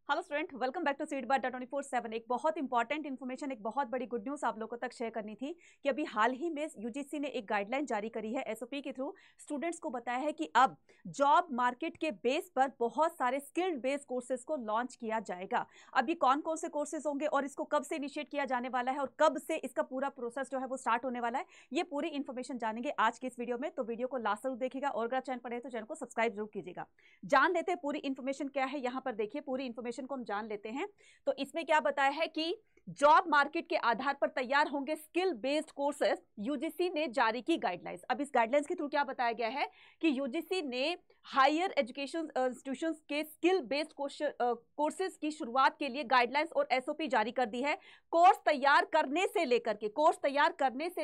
Hello student, welcome back to सीडबार.24/7। एक बहुत इंपॉर्टेंट इन्फॉर्मेशन, एक बहुत बड़ी गुड न्यूज़ आप लोगों तक शेयर करनी थी कि अभी हाल ही में यूजीसी ने एक गाइडलाइन जारी करी है एसओपी के थ्रू। स्टूडेंट्स को बताया है कि अब जॉब मार्केट के बेस पर बहुत सारे स्किल्ड बेस्ड कोर्सेज को लॉन्च किया जाएगा। अभी कौन कौन से कोर्सेज होंगे और इसको कब से इनिशिएट किया जाने वाला है और कब से इसका पूरा प्रोसेस जो है वो स्टार्ट होने वाला है, ये पूरी इन्फॉर्मेशन जानेंगे आज की इस वीडियो में। तो वीडियो को लास्ट तक देखिएगा और अगर चैनल पर है तो चैनल को सब्सक्राइब जरूर कीजिएगा। जान लेते हैं पूरी इन्फॉर्मेशन क्या है। यहाँ पर देखिए, पूरी इन्फॉर्मेशन को हम जान लेते हैं। तो इसमें क्या बताया है कि जॉब मार्केट के आधार पर तैयार होंगे स्किल बेस्ड कोर्सेज। यूजीसी ने जारी की गाइडलाइंस। अब इस गाइडलाइंस के थ्रू क्या बताया गया है कि यूजीसी ने हायर एजुकेशन इंस्टीट्यूशंस के स्किल बेस्ड कोर्सेज की शुरुआत के लिए गाइडलाइंस और एसओपी जारी कर दी है। कोर्स तैयार करने से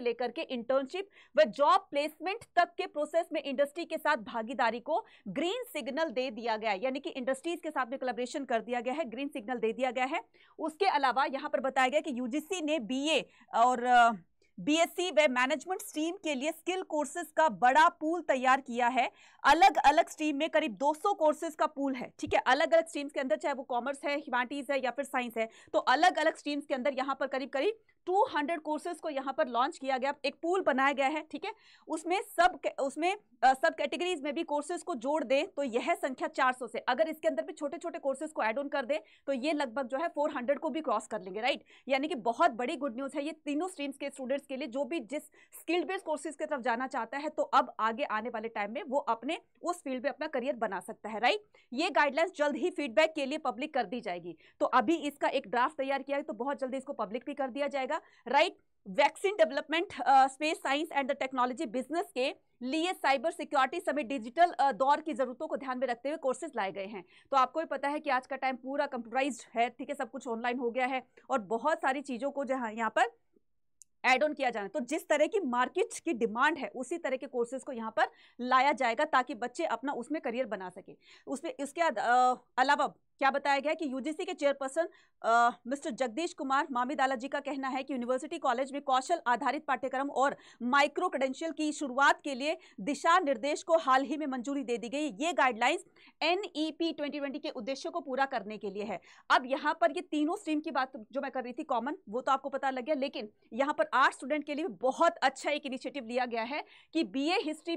लेकर के इंटर्नशिप व जॉब प्लेसमेंट तक के प्रोसेस में इंडस्ट्री के साथ भागीदारी को ग्रीन सिग्नल दे दिया गया है, यानी कि इंडस्ट्रीज के साथ में कोलैबोरेशन कर दिया गया है, ग्रीन सिग्नल दे दिया गया है। उसके अलावा यहां पर बताया गया कि यूजीसी ने बीए और बीएससी व मैनेजमेंट स्ट्रीम के लिए स्किल कोर्सेज का बड़ा पूल तैयार किया है। अलग अलग स्ट्रीम में करीब 200 कोर्सेज का पूल है। ठीक है, अलग अलग स्ट्रीम्स के अंदर, चाहे वो कॉमर्स है, ह्यूमैनिटीज है या फिर साइंस है, तो अलग अलग स्ट्रीम्स के अंदर यहां पर करीब करीब 200 कोर्सेज को यहां पर लॉन्च किया गया, एक पूल बनाया गया है। ठीक है, उसमें सब कैटेगरीज में भी कोर्सेज को जोड़ दें तो यह संख्या 400 से, अगर इसके अंदर भी छोटे छोटे कोर्सेज को ऐड ऑन कर दे तो ये लगभग जो है 400 को भी क्रॉस कर लेंगे। राइट, यानी कि बहुत बड़ी गुड न्यूज है ये तीनों स्ट्रीम्स के स्टूडेंट्स के लिए, जो भी जिस स्किल बेस्ड कोर्सेज की तरफ जाना चाहता है तो अब आगे आने वाले टाइम में वो अपने उस फील्ड में अपना करियर बना सकता है। राइट, ये गाइडलाइंस जल्द ही फीडबैक के लिए पब्लिक कर दी जाएगी। तो अभी इसका एक ड्राफ्ट तैयार किया है, तो बहुत जल्दी इसको पब्लिक भी कर दिया जाएगा। Right, vaccine development, space science and the technology business के लिए साइबर सिक्योरिटी समेत डिजिटल दौर की जरूरतों को ध्यान में रखते हुए कोर्सेज लाए गए हैं। तो आपको भी पता है कि आज का टाइम पूरा कंप्यूटराइज्ड है। ठीक है, सब कुछ ऑनलाइन हो गया है और बहुत सारी चीजों को जहां यहाँ पर एड ऑन किया जाना, तो जिस तरह की मार्केट की डिमांड है उसी तरह के कोर्सेज को यहाँ पर लाया जाएगा ताकि बच्चे अपना उसमें करियर बना सके। उसमें इसके अलावा क्या बताया गया कि यूजीसी के चेयरपर्सन मिस्टर जगदीश कुमार मामिदाला जी का कहना है कि यूनिवर्सिटी कॉलेज में कौशल आधारित पाठ्यक्रम और माइक्रो क्रेडेंशियल की शुरुआत के लिए दिशा निर्देश को हाल ही में मंजूरी दे दी गई। ये गाइडलाइंस एनईपी 2020 के उद्देश्यों को पूरा करने के लिए है। अब यहाँ पर ये तीनों स्ट्रीम की बात जो मैं कर रही थी कॉमन, वो तो आपको पता लग गया, लेकिन यहाँ पर आर्ट्स स्टूडेंट के लिए बहुत अच्छा एक इनिशिएटिव लिया गया है कि बीए हिस्ट्री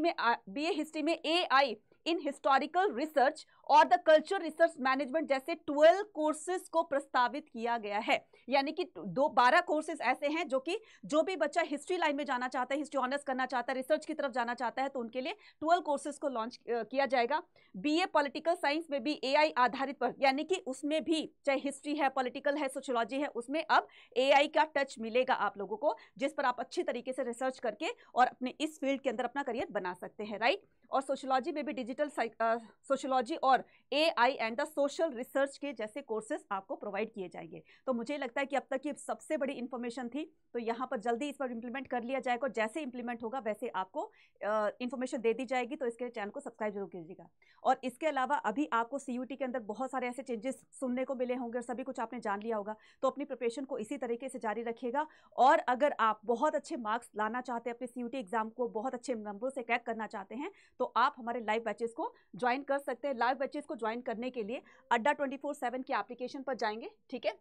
में एआई इन हिस्टोरिकल रिसर्च और द कल्चर रिसर्च मैनेजमेंट जैसे 12 कोर्सेज को प्रस्तावित किया गया है। यानी कि 12 कोर्सेज ऐसे हैं जो भी बच्चा हिस्ट्री लाइन में जाना चाहता है, हिस्ट्री ऑनर्स करना चाहता है, रिसर्च की तरफ जाना चाहता है, तो उनके लिए 12 कोर्सेज को लॉन्च किया जाएगा। बीए पॉलिटिकल साइंस में भी एआई आधारित पर, यानी कि उसमें भी चाहे हिस्ट्री है, पॉलिटिकल है, सोशियोलॉजी है, उसमें अब एआई का टच मिलेगा आप लोगों को, जिस पर आप अच्छी तरीके से रिसर्च करके और अपने इस फील्ड के अंदर अपना करियर बना सकते हैं। राइट, और सोशियोलॉजी में भी डिजिटल सोशियोलॉजी और AI and the social research के जैसे कोर्सेज आपको प्रोवाइड किए जाएंगे। तो मुझे लगता है कि अब तक ये सबसे बड़ी इंफॉर्मेशन थी, तो यहाँ पर जल्दी इस पर इंप्लीमेंट कर लिया जाएगा। जैसे इंप्लीमेंट होगा वैसे आपको इंफॉर्मेशन दे दी जाएगी, तो इसके चैनल को सब्सक्राइब जरूर कीजिएगा। और इसके अलावा अभी आपको सीयूटी के अंदर बहुत सारे ऐसे चेंजेस सुनने को मिले होंगे और सभी कुछ आपने जान लिया होगा, तो अपनी प्रिपरेशन को इसी तरीके से जारी रखिएगा। और अगर आप बहुत अच्छे मार्क्स लाना चाहते हैं, अपने सीयूटी एग्जाम को बहुत अच्छे नंबर से क्रैक करना चाहते हैं, तो आप हमारे लाइव बैचेस को ज्वाइन कर सकते हैं। लाइव बैचेस को ज्वाइन करने के लिए अड्डा 24/7 के एप्लीकेशन पर जाएंगे। ठीक है,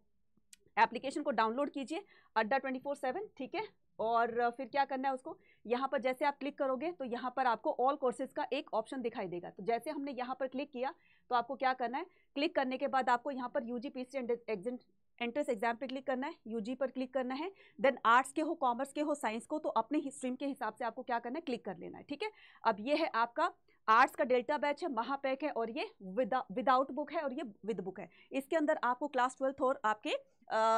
एप्लीकेशन को डाउनलोड कीजिए, अड्डा 24/7। ठीक है, और फिर क्या करना है, उसको यहाँ पर जैसे आप क्लिक करोगे तो यहाँ पर आपको ऑल कोर्सेज का एक ऑप्शन दिखाई देगा। तो जैसे हमने यहाँ पर क्लिक किया तो आपको क्या करना है, क्लिक करने के बाद आपको यहाँ पर यूजी पीसी एंट्रेंस एग्जाम पे क्लिक करना है, यूजी पर क्लिक करना है। देन आर्ट्स के हो, कॉमर्स के हो, साइंस को, तो अपने स्ट्रीम के हिसाब से आपको क्या करना है, क्लिक कर लेना है। ठीक है, अब ये है आपका आर्ट्स का डेल्टा बैच है, महापैक है, और ये विदाउट बुक है और ये विद बुक है। इसके अंदर आपको क्लास 12 और आपके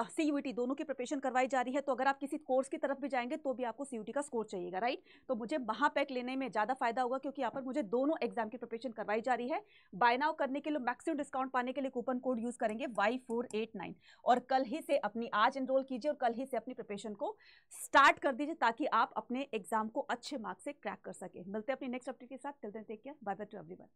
सीयूटी दोनों की प्रिपरेशन करवाई जा रही है। तो अगर आप किसी कोर्स की तरफ भी जाएंगे तो भी आपको सीयूटी का स्कोर चाहिएगा। राइट, तो मुझे महापैक लेने में ज़्यादा फायदा होगा क्योंकि यहाँ पर मुझे दोनों एग्जाम की प्रिपरेशन करवाई जा रही है। बाय नाउ करने के लिए मैक्सिमम डिस्काउंट पाने के लिए कूपन कोड यूज करेंगे Y489, और कल ही से आज एनरोल कीजिए और कल ही से अपनी प्रिपरेशन को स्टार्ट कर दीजिए ताकि आप अपने एग्जाम को अच्छे मार्क्स से क्रैक कर सके। मिलते हैं अपनी नेक्स्ट अपडेट के साथ। Till then take care, bye bye to everyone.